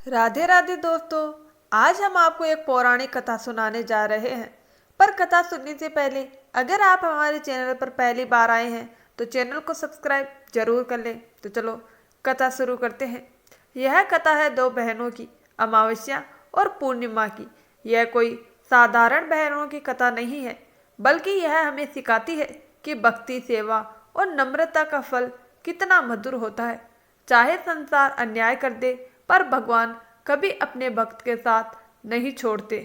राधे राधे दोस्तों। आज हम आपको एक पौराणिक कथा सुनाने जा रहे हैं। पर कथा सुनने से पहले अगर आप हमारे चैनल पर पहली बार आए हैं तो चैनल को सब्सक्राइब जरूर कर लें। तो चलो कथा शुरू करते हैं। यह कथा है दो बहनों की, अमावस्या और पूर्णिमा की। यह कोई साधारण बहनों की कथा नहीं है, बल्कि यह हमें सिखाती है कि भक्ति, सेवा और नम्रता का फल कितना मधुर होता है। चाहे संसार अन्याय कर दे, पर भगवान कभी अपने भक्त के साथ नहीं छोड़ते।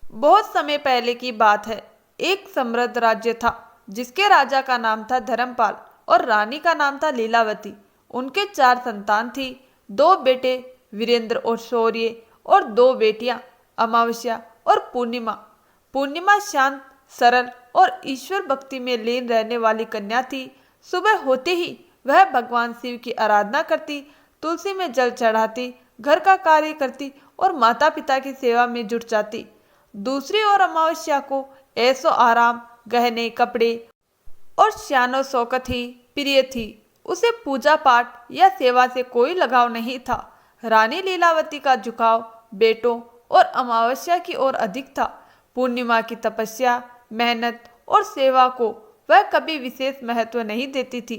बहुत समय पहले की बात है। एक समृद्ध राज्य था जिसके राजा का नाम था धर्मपाल और रानी का नाम था लीलावती। उनके 4 संतान थी, 2 बेटे वीरेंद्र और शौर्य और 2 बेटियां अमावस्या और पूर्णिमा। पूर्णिमा शांत, सरल और ईश्वर भक्ति में लीन रहने वाली कन्या थी। सुबह होते ही वह भगवान शिव की आराधना करती, तुलसी में जल चढ़ाती, घर का कार्य करती और माता पिता की सेवा में जुट जाती। दूसरी ओर अमावस्या को ऐसो आराम, गहने, कपड़े और शानो शौकत ही प्रिय थी। उसे पूजा पाठ या सेवा से कोई लगाव नहीं था। रानी लीलावती का झुकाव बेटों और अमावस्या की ओर अधिक था। पूर्णिमा की तपस्या, मेहनत और सेवा को वह कभी विशेष महत्व नहीं देती थी।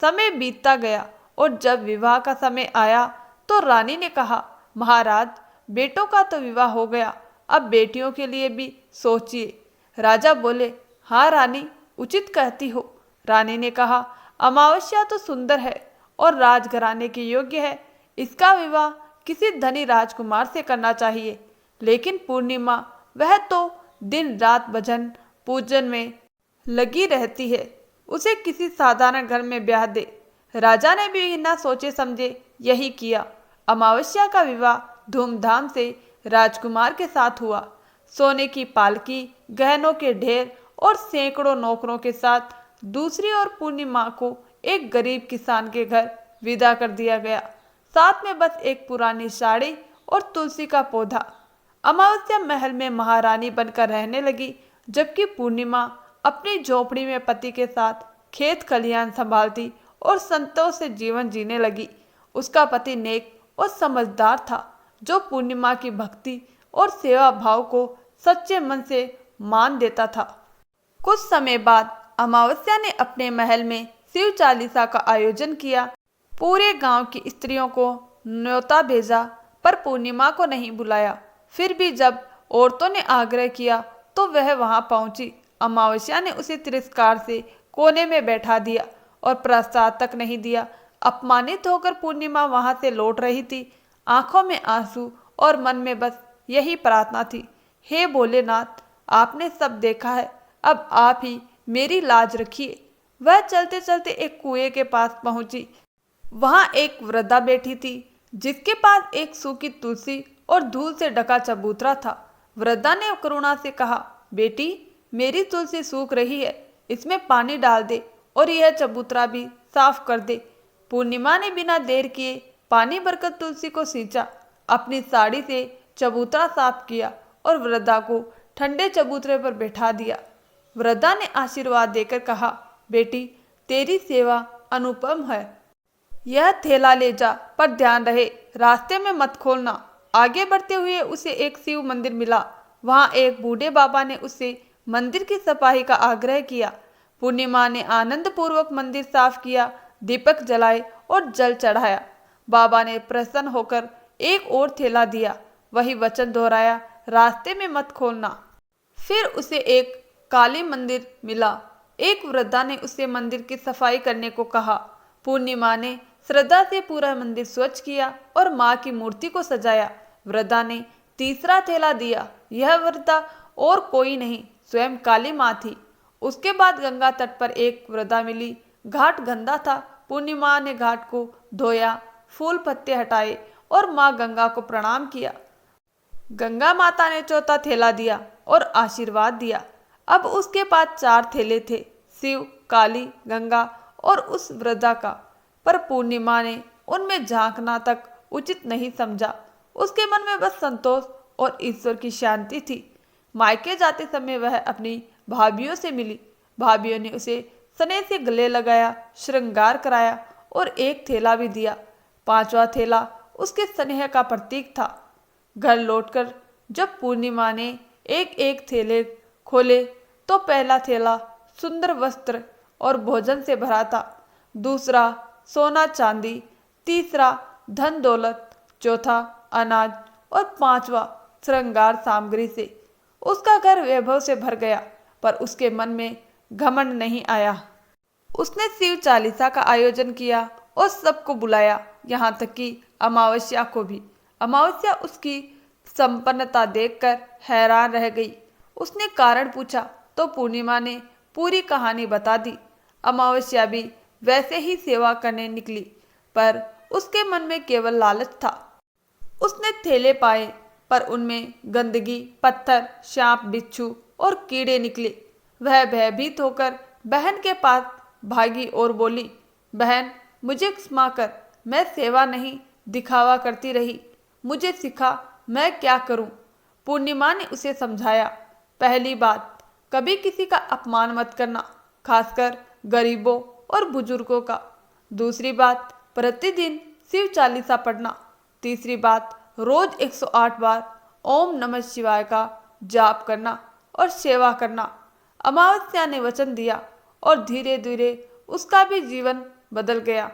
समय बीतता गया और जब विवाह का समय आया तो रानी ने कहा, महाराज, बेटों का तो विवाह हो गया, अब बेटियों के लिए भी सोचिए। राजा बोले, हाँ रानी, उचित कहती हो। रानी ने कहा, अमावस्या तो सुंदर है और राजघराने के योग्य है, इसका विवाह किसी धनी राजकुमार से करना चाहिए। लेकिन पूर्णिमा, वह तो दिन रात भजन पूजन में लगी रहती है, उसे किसी साधारण घर में ब्याह दे। राजा ने भी बिना सोचे समझे यही किया। अमावस्या का विवाह धूमधाम से राजकुमार के साथ हुआ। सोने की पालकी, गहनों के ढेर और सैकड़ों नौकरों के साथ। दूसरी ओर पूर्णिमा को एक गरीब किसान के घर विदा कर दिया गया, साथ में बस एक पुरानी साड़ी और तुलसी का पौधा। अमावस्या महल में महारानी बनकर रहने लगी, जबकि पूर्णिमा अपनी झोपड़ी में पति के साथ खेत खलिहान संभालती और संतों से जीवन जीने लगी। उसका पति नेक और समझदार था, जो पूर्णिमा की भक्ति और सेवा भाव को सच्चे मन से मान देता था। कुछ समय बाद अमावस्या ने अपने महल में शिव चालीसा का आयोजन किया। पूरे गांव की स्त्रियों को न्योता भेजा, पर पूर्णिमा को नहीं बुलाया। फिर भी जब औरतों ने आग्रह किया तो वह वहां पहुंची। अमावस्या ने उसे तिरस्कार से कोने में बैठा दिया और प्रसाद तक नहीं दिया। अपमानित होकर पूर्णिमा वहां से लौट रही थी, आंखों में आंसू और मन में बस यही प्रार्थना थी, हे भोलेनाथ, आपने सब देखा है, अब आप ही मेरी लाज रखिए। वह चलते चलते एक कुएं के पास पहुंची। वहां एक वृद्धा बैठी थी, जिसके पास एक सूखी तुलसी और धूल से ढका चबूतरा था। वृद्धा ने करुणा से कहा, बेटी, मेरी तुलसी सूख रही है, इसमें पानी डाल दे और यह चबूतरा भी साफ कर दे। पूर्णिमा ने बिना देर किए पानी भरकर तुलसी को सींचा, अपनी साड़ी से चबूतरा साफ किया और वृद्धा को ठंडे चबूतरे पर बैठा दिया। वृद्धा ने आशीर्वाद देकर कहा, बेटी, तेरी सेवा अनुपम है। यह थैला ले जा, पर ध्यान रहे रास्ते में मत खोलना। आगे बढ़ते हुए उसे एक शिव मंदिर मिला। वहां एक बूढ़े बाबा ने उससे मंदिर की सफाई का आग्रह किया। पूर्णिमा ने आनंद पूर्वक मंदिर साफ किया, दीपक जलाए और जल चढ़ाया। बाबा ने प्रसन्न होकर एक और थैला दिया, वही वचन दोहराया, रास्ते में मत खोलना। फिर उसे एक काली मंदिर मिला। एक वृद्धा ने उसे मंदिर की सफाई करने को कहा। पूर्णिमा ने श्रद्धा से पूरा मंदिर स्वच्छ किया और माँ की मूर्ति को सजाया। वृद्धा ने तीसरा थैला दिया। यह वृद्धा और कोई नहीं, स्वयं काली माँ थी। उसके बाद गंगा तट पर एक वृद्धा मिली। घाट गंदा था। पूर्णिमा ने घाट को धोया, फूल पत्ते हटाए और माँ गंगा को प्रणाम किया। गंगा माता ने चौथा थैला दिया और आशीर्वाद दिया। अब उसके पास 4 थैले थे, शिव, काली, गंगा और उस वृद्धा का। पर पूर्णिमा ने उनमें झांकना तक उचित नहीं समझा। उसके मन में बस संतोष और ईश्वर की शांति थी। मायके जाते समय वह अपनी भाभीियों से मिली। भाभीियों ने उसे स्नेह से गले लगाया, श्रृंगार कराया और एक थैला भी दिया। 5वां थैला उसके स्नेह का प्रतीक था। घर लौटकर जब पूर्णिमा ने एक एक थैले खोले तो पहला थैला सुंदर वस्त्र और भोजन से भरा था, दूसरा सोना चांदी, तीसरा धन दौलत, चौथा अनाज और पांचवा श्रृंगार सामग्री से। उसका घर वैभव से भर गया, पर उसके मन में घमंड नहीं आया। उसने शिव चालीसा का आयोजन किया और सबको बुलाया, यहाँ तक कि अमावस्या को भी। अमावस्या उसकी संपन्नता देखकर हैरान रह गई। उसने कारण पूछा तो पूर्णिमा ने पूरी कहानी बता दी। अमावस्या भी वैसे ही सेवा करने निकली, पर उसके मन में केवल लालच था। उसने थैले पाए, पर उनमें गंदगी, पत्थर, सांप, बिच्छू और कीड़े निकले। वह भयभीत होकर बहन के पास भागी और बोली, बहन, मुझे क्षमा कर, मैं सेवा नहीं दिखावा करती रही, मुझे सिखा, मैं क्या करूं? पूर्णिमा ने उसे समझाया, पहली बात, कभी किसी का अपमान मत करना, खासकर गरीबों और बुजुर्गों का। दूसरी बात, प्रतिदिन शिव चालीसा पढ़ना। तीसरी बात, रोज 108 बार ओम नमः शिवाय का जाप करना और सेवा करना। अमावस्या ने वचन दिया और धीरे धीरे उसका भी जीवन बदल गया।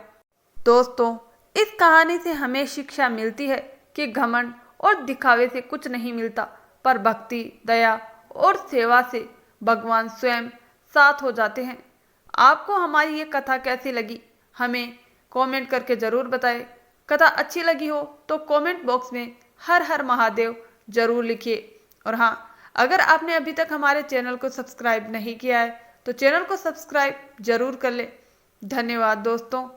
दोस्तों, इस कहानी से हमें शिक्षा मिलती है कि घमंड और दिखावे से कुछ नहीं मिलता, पर भक्ति, दया और सेवा से भगवान स्वयं साथ हो जाते हैं। आपको हमारी ये कथा कैसी लगी, हमें कमेंट करके ज़रूर बताएं। कथा अच्छी लगी हो तो कमेंट बॉक्स में हर हर महादेव जरूर लिखिए। और हाँ, अगर आपने अभी तक हमारे चैनल को सब्सक्राइब नहीं किया है तो चैनल को सब्सक्राइब जरूर कर लें। धन्यवाद दोस्तों।